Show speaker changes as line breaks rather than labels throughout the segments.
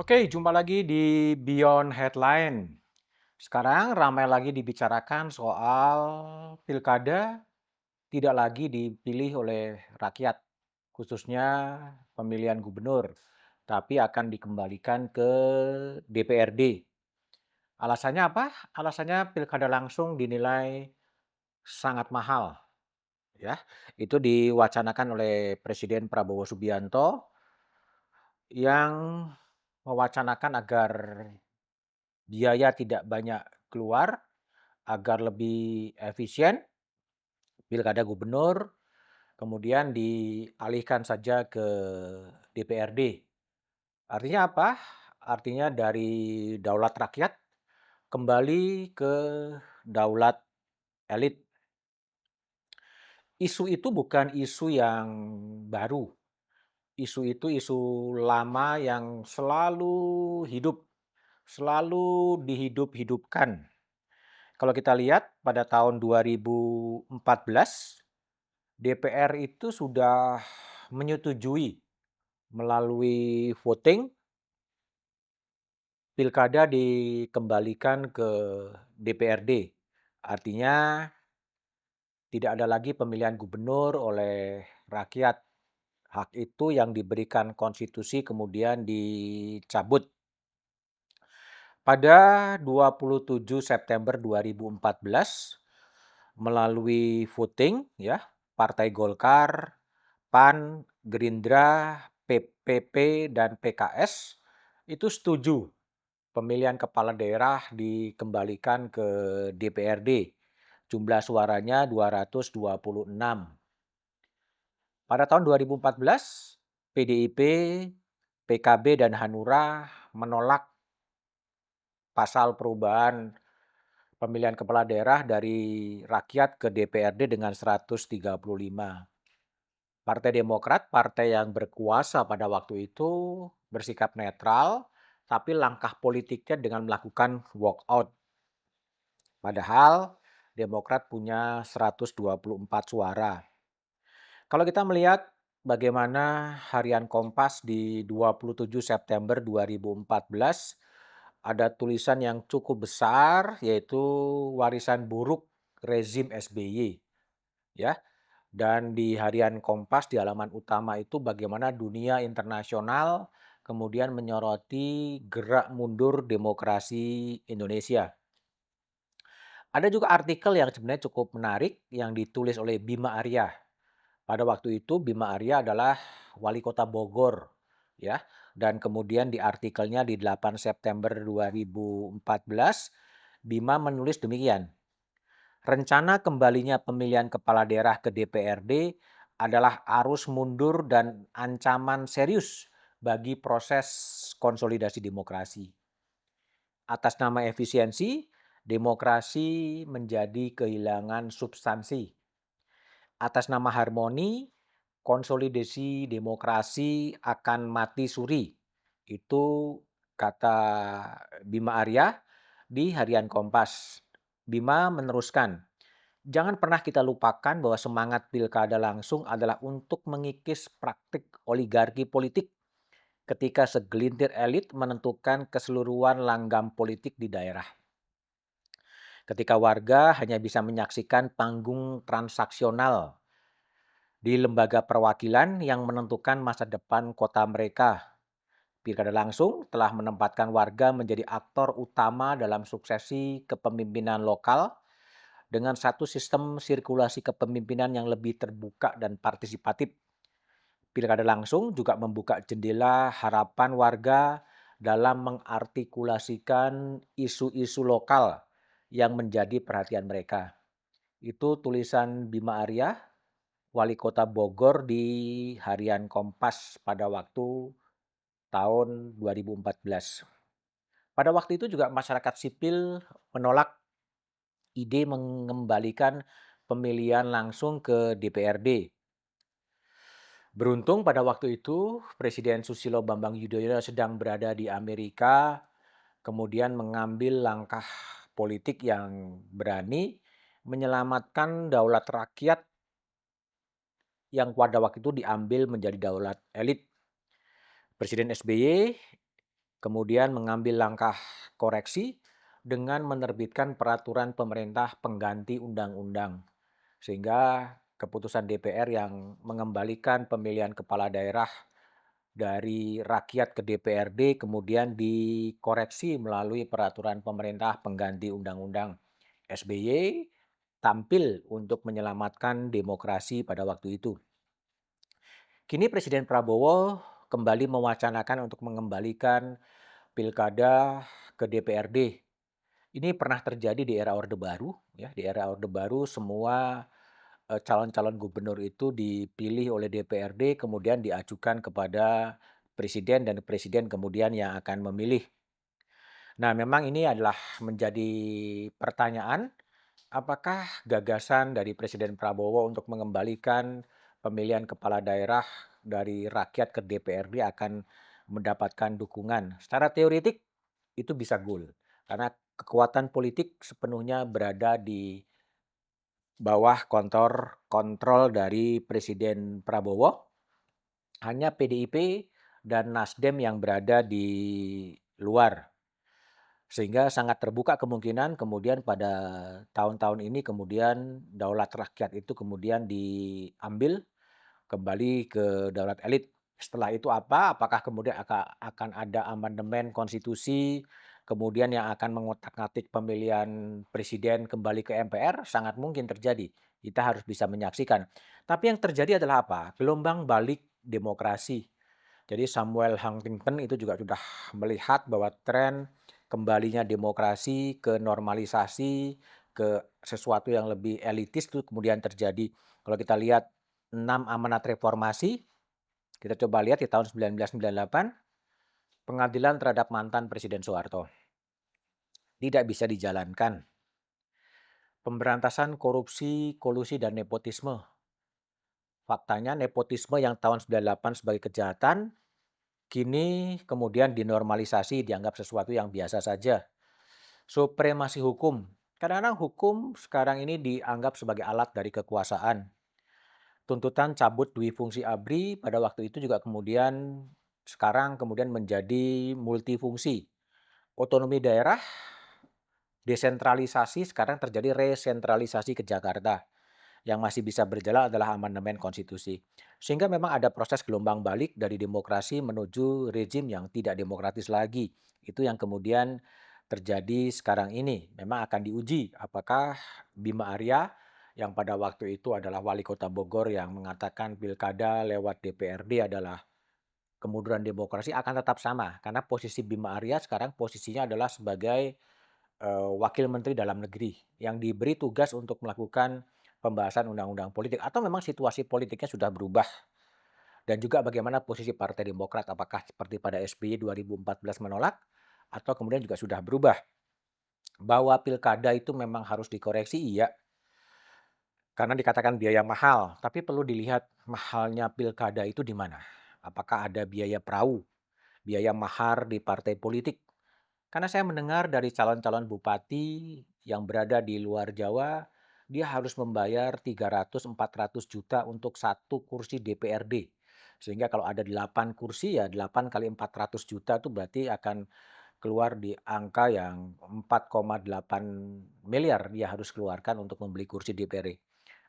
Oke, jumpa lagi di Beyond Headline. Sekarang ramai lagi dibicarakan soal pilkada tidak lagi dipilih oleh rakyat, khususnya pemilihan gubernur, tapi akan dikembalikan ke DPRD. Alasannya apa? Alasannya pilkada langsung dinilai sangat mahal, ya. Itu diwacanakan oleh Presiden Prabowo Subianto yang mewacanakan agar biaya tidak banyak keluar, agar lebih efisien pilkada gubernur, kemudian dialihkan saja ke DPRD. Artinya apa? Artinya dari daulat rakyat kembali ke daulat elit. Isu itu bukan isu yang baru. Isu itu isu lama yang selalu hidup, selalu dihidup-hidupkan. Kalau kita lihat pada tahun 2014, DPR itu sudah menyetujui melalui voting pilkada dikembalikan ke DPRD. Artinya tidak ada lagi pemilihan gubernur oleh rakyat. Hak itu yang diberikan konstitusi kemudian dicabut. Pada 27 September 2014 melalui voting ya, Partai Golkar, PAN, Gerindra, PPP, dan PKS itu setuju pemilihan kepala daerah dikembalikan ke DPRD. Jumlah suaranya 226. Pada tahun 2014, PDIP, PKB, dan Hanura menolak pasal perubahan pemilihan kepala daerah dari rakyat ke DPRD dengan 135. Partai Demokrat, partai yang berkuasa pada waktu itu, bersikap netral, tapi langkah politiknya dengan melakukan walkout. Padahal Demokrat punya 124 suara. Kalau kita melihat bagaimana harian Kompas di 27 September 2014, ada tulisan yang cukup besar yaitu warisan buruk rezim SBY, ya. Dan di harian Kompas di halaman utama itu bagaimana dunia internasional kemudian menyoroti gerak mundur demokrasi Indonesia. Ada juga artikel yang sebenarnya cukup menarik yang ditulis oleh Bima Arya. Pada waktu itu Bima Arya adalah wali kota Bogor, ya. Dan kemudian di artikelnya di 8 September 2014, Bima menulis demikian. Rencana kembalinya pemilihan kepala daerah ke DPRD adalah arus mundur dan ancaman serius bagi proses konsolidasi demokrasi. Atas nama efisiensi, demokrasi menjadi kehilangan substansi. Atas nama harmoni, konsolidasi demokrasi akan mati suri. Itu kata Bima Arya di Harian Kompas. Bima meneruskan, jangan pernah kita lupakan bahwa semangat pilkada langsung adalah untuk mengikis praktik oligarki politik ketika segelintir elit menentukan keseluruhan langgam politik di daerah. Ketika warga hanya bisa menyaksikan panggung transaksional di lembaga perwakilan yang menentukan masa depan kota mereka. Pilkada langsung telah menempatkan warga menjadi aktor utama dalam suksesi kepemimpinan lokal dengan satu sistem sirkulasi kepemimpinan yang lebih terbuka dan partisipatif. Pilkada langsung juga membuka jendela harapan warga dalam mengartikulasikan isu-isu lokal yang menjadi perhatian mereka. Itu tulisan Bima Arya, wali kota Bogor di Harian Kompas pada waktu tahun 2014. Pada waktu itu juga masyarakat sipil menolak ide mengembalikan pemilihan langsung ke DPRD. Beruntung pada waktu itu Presiden Susilo Bambang Yudhoyono sedang berada di Amerika, kemudian mengambil langkah politik yang berani menyelamatkan daulat rakyat yang pada waktu itu diambil menjadi daulat elit. Presiden SBY kemudian mengambil langkah koreksi dengan menerbitkan peraturan pemerintah pengganti undang-undang. Sehingga keputusan DPR yang mengembalikan pemilihan kepala daerah dari rakyat ke DPRD kemudian dikoreksi melalui peraturan pemerintah pengganti undang-undang. SBY tampil untuk menyelamatkan demokrasi pada waktu itu. Kini Presiden Prabowo kembali mewacanakan untuk mengembalikan pilkada ke DPRD. Ini pernah terjadi di era Orde Baru, ya. Di era Orde Baru semua calon-calon gubernur itu dipilih oleh DPRD kemudian diajukan kepada presiden dan presiden kemudian yang akan memilih. Nah, memang ini adalah menjadi pertanyaan, apakah gagasan dari Presiden Prabowo untuk mengembalikan pemilihan kepala daerah dari rakyat ke DPRD akan mendapatkan dukungan? Secara teoretik itu bisa goal, karena kekuatan politik sepenuhnya berada di bawah kontrol dari Presiden Prabowo. Hanya PDIP dan Nasdem yang berada di luar. Sehingga sangat terbuka kemungkinan kemudian pada tahun-tahun ini kemudian daulat rakyat itu kemudian diambil kembali ke daulat elit. Setelah itu apa? Apakah kemudian akan ada amandemen konstitusi, kemudian yang akan mengotak-atik pemilihan presiden kembali ke MPR? Sangat mungkin terjadi. Kita harus bisa menyaksikan. Tapi yang terjadi adalah apa? Gelombang balik demokrasi. Jadi Samuel Huntington itu juga sudah melihat bahwa tren kembalinya demokrasi ke normalisasi, ke sesuatu yang lebih elitis itu kemudian terjadi. Kalau kita lihat 6 amanat reformasi, kita coba lihat di tahun 1998, pengadilan terhadap mantan Presiden Soeharto tidak bisa dijalankan. Pemberantasan korupsi, kolusi, dan nepotisme. Faktanya nepotisme yang tahun 98 sebagai kejahatan, kini kemudian dinormalisasi, dianggap sesuatu yang biasa saja. Supremasi hukum. Kadang-kadang hukum sekarang ini dianggap sebagai alat dari kekuasaan. Tuntutan cabut dui fungsi ABRI pada waktu itu juga kemudian sekarang kemudian menjadi multifungsi. Otonomi daerah, desentralisasi, sekarang terjadi resentralisasi ke Jakarta. Yang masih bisa berjalan adalah amandemen konstitusi. Sehingga memang ada proses gelombang balik dari demokrasi menuju rezim yang tidak demokratis lagi. Itu yang kemudian terjadi sekarang ini. Memang akan diuji apakah Bima Arya yang pada waktu itu adalah wali kota Bogor yang mengatakan pilkada lewat DPRD adalah kemunduran demokrasi akan tetap sama. Karena posisi Bima Arya sekarang posisinya adalah sebagai wakil menteri dalam negeri yang diberi tugas untuk melakukan pembahasan undang-undang politik atau memang situasi politiknya sudah berubah dan juga bagaimana posisi Partai Demokrat apakah seperti pada SBY 2014 menolak atau kemudian juga sudah berubah bahwa pilkada itu memang harus dikoreksi iya karena dikatakan biaya mahal tapi perlu dilihat mahalnya pilkada itu di mana apakah ada biaya perahu biaya mahar di partai politik. Karena saya mendengar dari calon-calon bupati yang berada di luar Jawa, dia harus membayar 300-400 juta untuk satu kursi DPRD. Sehingga kalau ada 8 kursi ya 8 kali 400 juta itu berarti akan keluar di angka yang 4,8 miliar dia harus keluarkan untuk membeli kursi DPRD.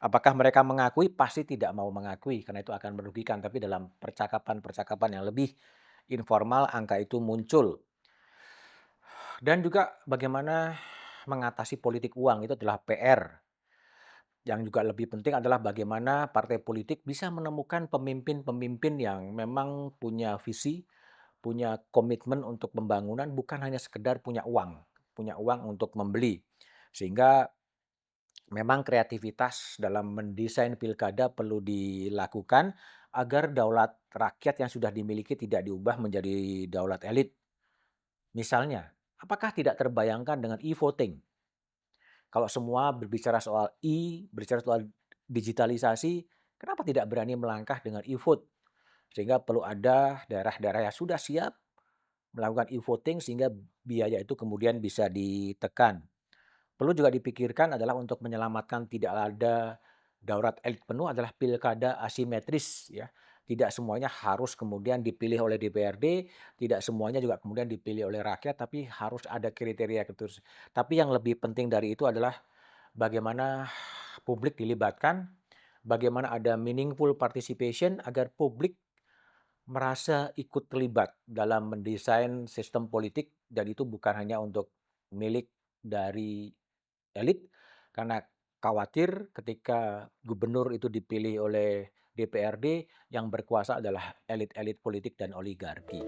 Apakah mereka mengakui? Pasti tidak mau mengakui karena itu akan merugikan. Tapi dalam percakapan-percakapan yang lebih informal angka itu muncul. Dan juga bagaimana mengatasi politik uang itu adalah PR. Yang juga lebih penting adalah bagaimana partai politik bisa menemukan pemimpin-pemimpin yang memang punya visi, punya komitmen untuk pembangunan, bukan hanya sekedar punya uang untuk membeli. Sehingga memang kreativitas dalam mendesain pilkada perlu dilakukan agar daulat rakyat yang sudah dimiliki tidak diubah menjadi daulat elit. Misalnya, apakah tidak terbayangkan dengan e-voting? Kalau semua berbicara soal berbicara soal digitalisasi, kenapa tidak berani melangkah dengan e-vote? Sehingga perlu ada daerah-daerah yang sudah siap melakukan e-voting sehingga biaya itu kemudian bisa ditekan. Perlu juga dipikirkan adalah untuk menyelamatkan tidak ada daulat elit penuh adalah pilkada asimetris ya. Tidak semuanya harus kemudian dipilih oleh DPRD, tidak semuanya juga kemudian dipilih oleh rakyat, tapi harus ada kriteria terus. Tapi yang lebih penting dari itu adalah bagaimana publik dilibatkan, bagaimana ada meaningful participation agar publik merasa ikut terlibat dalam mendesain sistem politik dan itu bukan hanya untuk milik dari elit, karena khawatir ketika gubernur itu dipilih oleh DPRD, yang berkuasa adalah elit-elit politik dan oligarki.